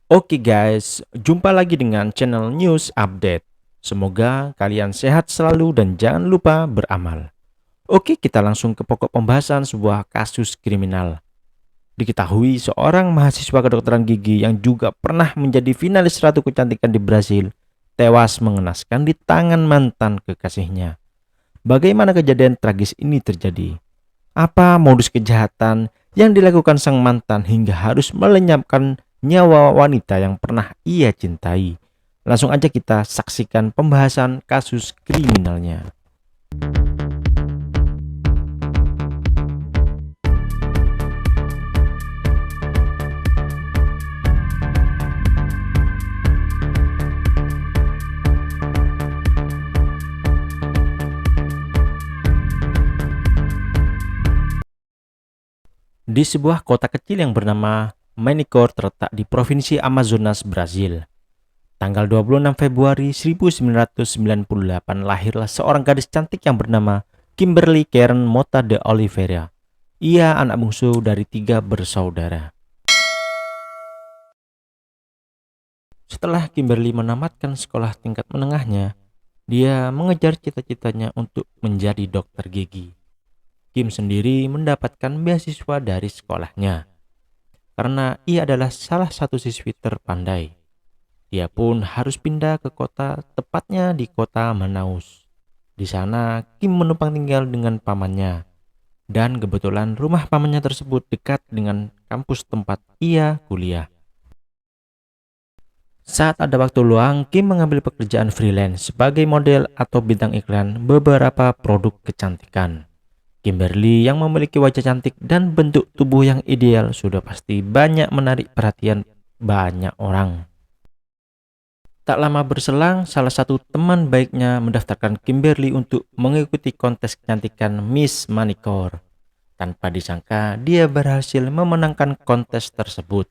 Oke guys, jumpa lagi dengan channel News Update. Semoga kalian sehat selalu dan jangan lupa beramal. Oke, kita langsung ke pokok pembahasan sebuah kasus kriminal. Diketahui seorang mahasiswa kedokteran gigi yang juga pernah menjadi finalis Ratu Kecantikan di Brasil, tewas mengenaskan di tangan mantan kekasihnya. Bagaimana kejadian tragis ini terjadi? Apa modus kejahatan yang dilakukan sang mantan hingga harus melenyapkan nyawa wanita yang pernah ia cintai? Langsung aja kita saksikan pembahasan kasus kriminalnya. Di sebuah kota kecil yang bernama Manicor terletak di provinsi Amazonas, Brazil. Tanggal 26 Februari 1998 lahirlah seorang gadis cantik yang bernama Kimberly Karen Mota de Oliveira. Ia anak bungsu dari 3 bersaudara. Setelah Kimberly menamatkan sekolah tingkat menengahnya, dia mengejar cita-citanya untuk menjadi dokter gigi. Kim sendiri mendapatkan beasiswa dari sekolahnya karena ia adalah salah satu siswi terpandai. Dia pun harus pindah ke kota, tepatnya di kota Manaus. Di sana, Kim menumpang tinggal dengan pamannya. Dan kebetulan rumah pamannya tersebut dekat dengan kampus tempat ia kuliah. Saat ada waktu luang, Kim mengambil pekerjaan freelance sebagai model atau bintang iklan beberapa produk kecantikan. Kimberly yang memiliki wajah cantik dan bentuk tubuh yang ideal sudah pasti banyak menarik perhatian banyak orang. Tak lama berselang, salah satu teman baiknya mendaftarkan Kimberly untuk mengikuti kontes kecantikan Miss Manicure. Tanpa disangka, dia berhasil memenangkan kontes tersebut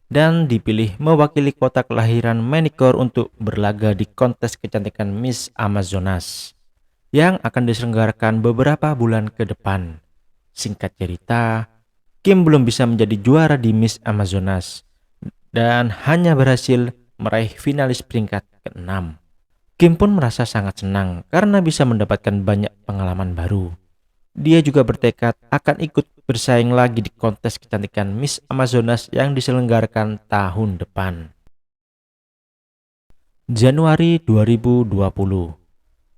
dan dipilih mewakili kota kelahiran Manicure untuk berlaga di kontes kecantikan Miss Amazonas yang akan diselenggarakan beberapa bulan ke depan. Singkat cerita, Kim belum bisa menjadi juara di Miss Amazonas dan hanya berhasil meraih finalis peringkat ke-6. Kim pun merasa sangat senang karena bisa mendapatkan banyak pengalaman baru. Dia juga bertekad akan ikut bersaing lagi di kontes kecantikan Miss Amazonas yang diselenggarakan tahun depan. Januari 2020.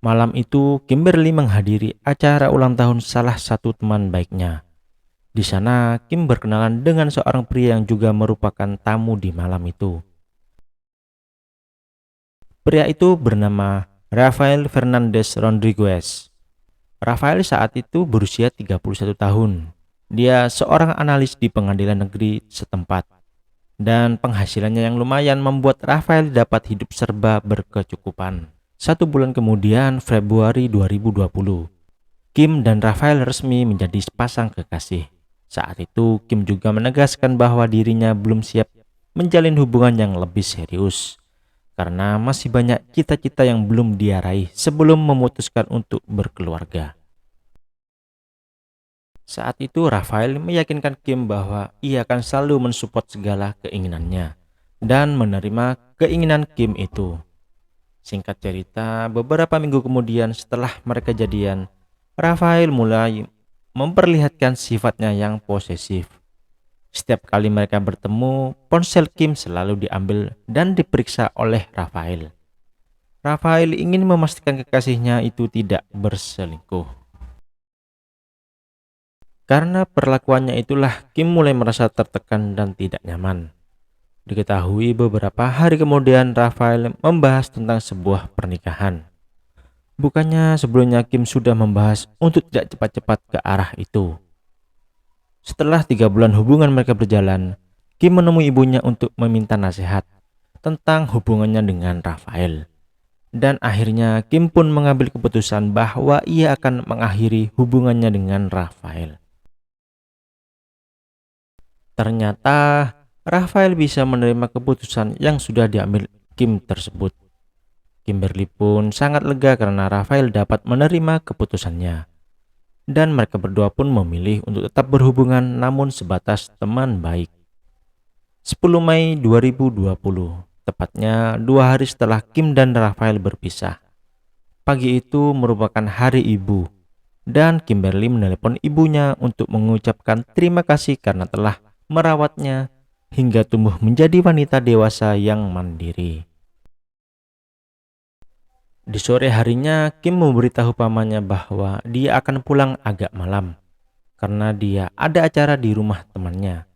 Malam itu, Kimberly menghadiri acara ulang tahun salah satu teman baiknya. Di sana, Kim berkenalan dengan seorang pria yang juga merupakan tamu di malam itu. Pria itu bernama Rafael Fernandez Rodriguez. Rafael saat itu berusia 31 tahun. Dia seorang analis di pengadilan negeri setempat. Dan penghasilannya yang lumayan membuat Rafael dapat hidup serba berkecukupan. 1 bulan kemudian, Februari 2020, Kim dan Rafael resmi menjadi sepasang kekasih. Saat itu, Kim juga menegaskan bahwa dirinya belum siap menjalin hubungan yang lebih serius karena masih banyak cita-cita yang belum dia raih sebelum memutuskan untuk berkeluarga. Saat itu Rafael meyakinkan Kim bahwa ia akan selalu mensupport segala keinginannya dan menerima keinginan Kim itu. Singkat cerita, beberapa minggu kemudian setelah mereka jadian, Rafael mulai memperlihatkan sifatnya yang posesif. Setiap kali mereka bertemu, ponsel Kim selalu diambil dan diperiksa oleh Rafael. Rafael ingin memastikan kekasihnya itu tidak berselingkuh. Karena perlakuannya itulah Kim mulai merasa tertekan dan tidak nyaman. Diketahui beberapa hari kemudian Rafael membahas tentang sebuah pernikahan. Bukannya sebelumnya Kim sudah membahas untuk tidak cepat-cepat ke arah itu. Setelah 3 bulan hubungan mereka berjalan, Kim menemui ibunya untuk meminta nasihat tentang hubungannya dengan Rafael. Dan akhirnya Kim pun mengambil keputusan bahwa ia akan mengakhiri hubungannya dengan Rafael. Ternyata Rafael bisa menerima keputusan yang sudah diambil Kim tersebut. Kimberly pun sangat lega karena Rafael dapat menerima keputusannya. Dan mereka berdua pun memilih untuk tetap berhubungan namun sebatas teman baik. 10 Mei 2020, tepatnya 2 hari setelah Kim dan Rafael berpisah. Pagi itu merupakan hari ibu, dan Kimberly menelepon ibunya untuk mengucapkan terima kasih karena telah merawatnya hingga tumbuh menjadi wanita dewasa yang mandiri. Di sore harinya, Kim memberitahu pamannya bahwa dia akan pulang agak malam karena dia ada acara di rumah temannya.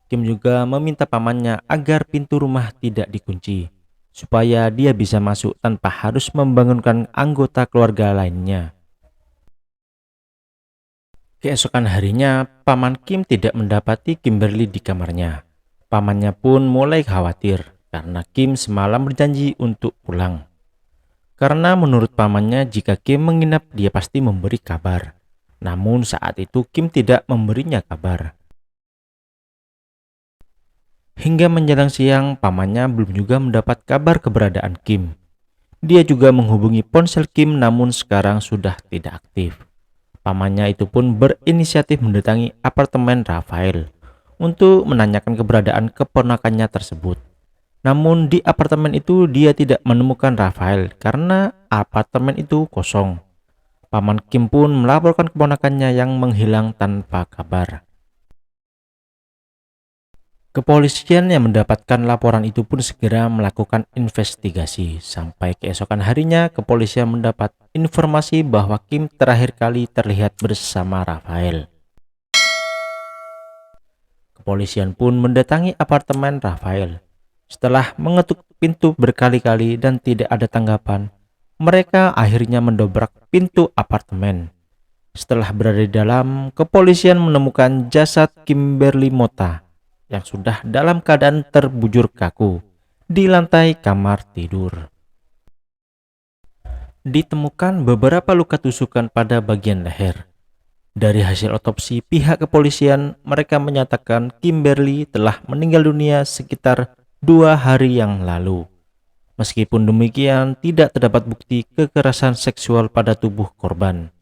Kim juga meminta pamannya agar pintu rumah tidak dikunci, supaya dia bisa masuk tanpa harus membangunkan anggota keluarga lainnya. Keesokan harinya, paman Kim tidak mendapati Kimberly di kamarnya. Pamannya pun mulai khawatir karena Kim semalam berjanji untuk pulang. Karena menurut pamannya jika Kim menginap dia pasti memberi kabar. Namun saat itu Kim tidak memberinya kabar. Hingga menjelang siang, pamannya belum juga mendapat kabar keberadaan Kim. Dia juga menghubungi ponsel Kim namun sekarang sudah tidak aktif. Pamannya itu pun berinisiatif mendatangi apartemen Rafael untuk menanyakan keberadaan keponakannya tersebut. Namun di apartemen itu dia tidak menemukan Rafael karena apartemen itu kosong. Paman Kim pun melaporkan keponakannya yang menghilang tanpa kabar. Kepolisian yang mendapatkan laporan itu pun segera melakukan investigasi. Sampai keesokan harinya, kepolisian mendapat informasi bahwa Kim terakhir kali terlihat bersama Rafael. Kepolisian pun mendatangi apartemen Rafael. Setelah mengetuk pintu berkali-kali dan tidak ada tanggapan, mereka akhirnya mendobrak pintu apartemen. Setelah berada di dalam, kepolisian menemukan jasad Kimberly Mota yang sudah dalam keadaan terbujur kaku di lantai kamar tidur. Ditemukan beberapa luka tusukan pada bagian leher. Dari hasil otopsi pihak kepolisian, mereka menyatakan Kimberly telah meninggal dunia sekitar 2 hari yang lalu. Meskipun demikian, tidak terdapat bukti kekerasan seksual pada tubuh korban.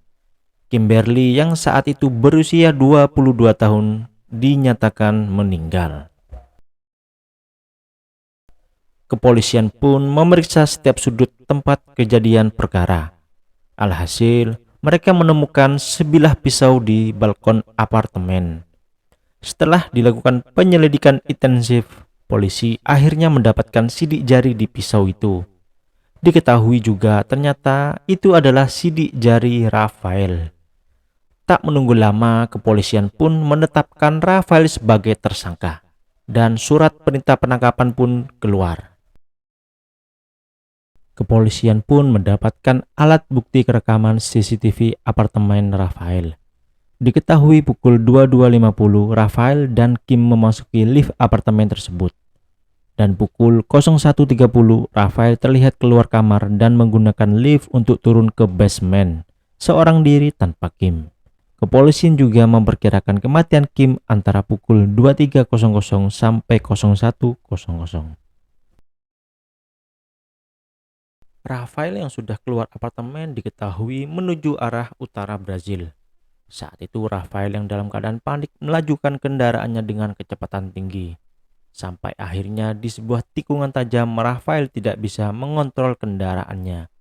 Kimberly yang saat itu berusia 22 tahun dinyatakan meninggal. Kepolisian pun memeriksa setiap sudut tempat kejadian perkara. Alhasil, mereka menemukan sebilah pisau di balkon apartemen. Setelah dilakukan penyelidikan intensif, polisi akhirnya mendapatkan sidik jari di pisau itu. Diketahui juga ternyata itu adalah sidik jari Rafael. Tak menunggu lama, kepolisian pun menetapkan Rafael sebagai tersangka dan surat perintah penangkapan pun keluar. Kepolisian pun mendapatkan alat bukti rekaman CCTV apartemen Rafael. Diketahui pukul 22.50 Rafael dan Kim memasuki lift apartemen tersebut. Dan pukul 01.30 Rafael terlihat keluar kamar dan menggunakan lift untuk turun ke basement, seorang diri tanpa Kim. Kepolisian juga memperkirakan kematian Kim antara pukul 23.00 sampai 01.00. Rafael yang sudah keluar apartemen diketahui menuju arah utara Brazil. Saat itu Rafael yang dalam keadaan panik melajukan kendaraannya dengan kecepatan tinggi. Sampai akhirnya di sebuah tikungan tajam Rafael tidak bisa mengontrol kendaraannya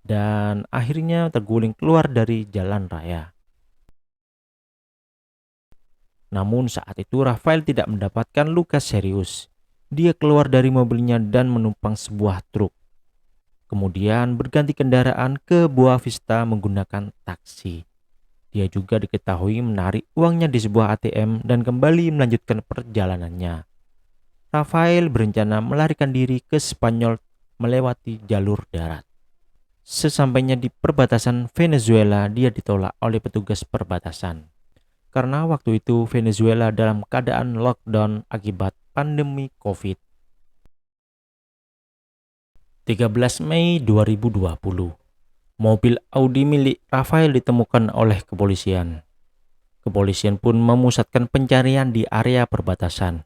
dan akhirnya terguling keluar dari jalan raya. Namun saat itu Rafael tidak mendapatkan luka serius. Dia keluar dari mobilnya dan menumpang sebuah truk. Kemudian berganti kendaraan ke Boa Vista menggunakan taksi. Dia juga diketahui menarik uangnya di sebuah ATM dan kembali melanjutkan perjalanannya. Rafael berencana melarikan diri ke Spanyol melewati jalur darat. Sesampainya di perbatasan Venezuela, dia ditolak oleh petugas perbatasan. Karena waktu itu Venezuela dalam keadaan lockdown akibat pandemi COVID. 13 Mei 2020, mobil Audi milik Rafael ditemukan oleh kepolisian. Kepolisian pun memusatkan pencarian di area perbatasan.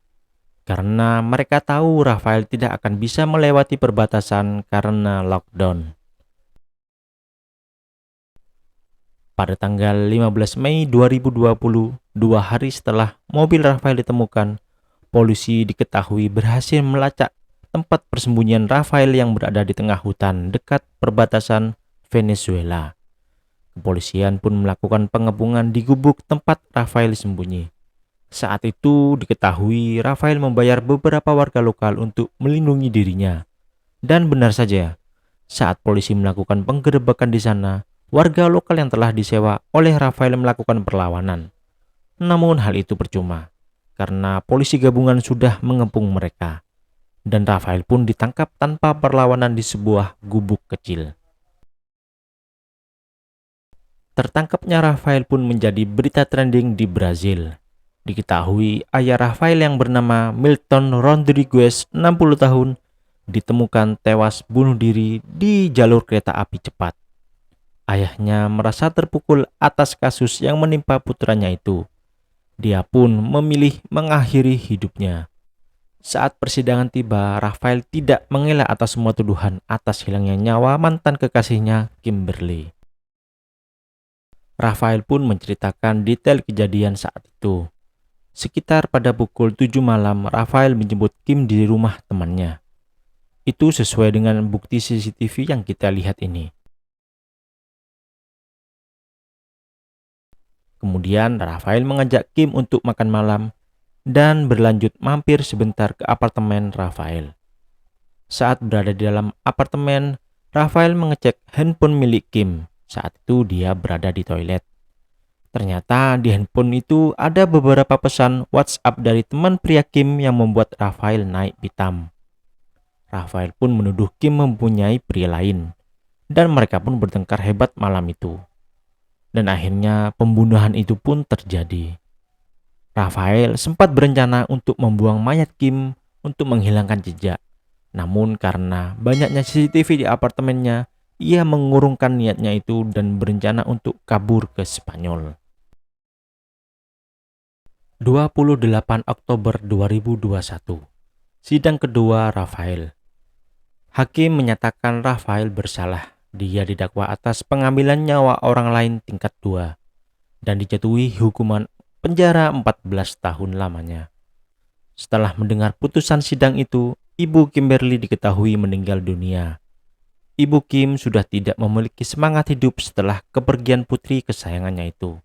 Karena mereka tahu Rafael tidak akan bisa melewati perbatasan karena lockdown. Pada tanggal 15 Mei 2020, 2 hari setelah mobil Rafael ditemukan, Polisi diketahui berhasil melacak tempat persembunyian Rafael yang berada di tengah hutan dekat perbatasan Venezuela. Kepolisian pun melakukan pengepungan di gubuk tempat Rafael sembunyi. Saat itu diketahui Rafael membayar beberapa warga lokal untuk melindungi dirinya. Dan benar saja, saat polisi melakukan penggerebekan di sana, warga lokal yang telah disewa oleh Rafael melakukan perlawanan. Namun hal itu percuma, karena polisi gabungan sudah mengepung mereka. Dan Rafael pun ditangkap tanpa perlawanan di sebuah gubuk kecil. Tertangkapnya Rafael pun menjadi berita trending di Brazil. Diketahui ayah Rafael yang bernama Milton Rodrigues, 60 tahun, ditemukan tewas bunuh diri di jalur kereta api cepat. Ayahnya merasa terpukul atas kasus yang menimpa putranya itu. Dia pun memilih mengakhiri hidupnya. Saat persidangan tiba, Rafael tidak mengelak atas semua tuduhan atas hilangnya nyawa mantan kekasihnya, Kimberly. Rafael pun menceritakan detail kejadian saat itu. Sekitar pada pukul 7 malam, Rafael menjemput Kim di rumah temannya. Itu sesuai dengan bukti CCTV yang kita lihat ini. Kemudian Rafael mengajak Kim untuk makan malam dan berlanjut mampir sebentar ke apartemen Rafael. Saat berada di dalam apartemen, Rafael mengecek handphone milik Kim. Saat itu dia berada di toilet. Ternyata di handphone itu ada beberapa pesan WhatsApp dari teman pria Kim yang membuat Rafael naik pitam. Rafael pun menuduh Kim mempunyai pria lain, dan mereka pun bertengkar hebat malam itu. Dan akhirnya pembunuhan itu pun terjadi. Rafael sempat berencana untuk membuang mayat Kim untuk menghilangkan jejak. Namun karena banyaknya CCTV di apartemennya, ia mengurungkan niatnya itu dan berencana untuk kabur ke Spanyol. 28 Oktober 2021. Sidang kedua Rafael. Hakim menyatakan Rafael bersalah. Dia didakwa atas pengambilan nyawa orang lain tingkat 2 dan dijatuhi hukuman penjara 14 tahun lamanya. Setelah mendengar putusan sidang itu, Ibu Kimberly diketahui meninggal dunia. Ibu Kim sudah tidak memiliki semangat hidup setelah kepergian putri kesayangannya itu.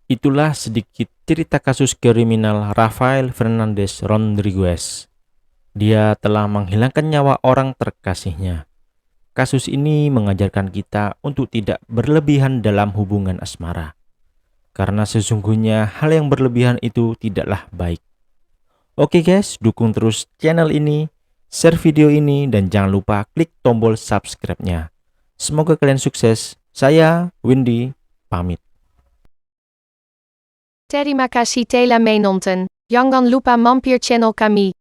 Itulah sedikit cerita kasus kriminal Rafael Fernandez Rodrigues. Dia telah menghilangkan nyawa orang terkasihnya. Kasus ini mengajarkan kita untuk tidak berlebihan dalam hubungan asmara. Karena sesungguhnya hal yang berlebihan itu tidaklah baik. Oke guys, dukung terus channel ini, share video ini, dan jangan lupa klik tombol subscribe-nya. Semoga kalian sukses. Saya, Windy, pamit. Terima kasih telah menonton. Jangan lupa mampir channel kami.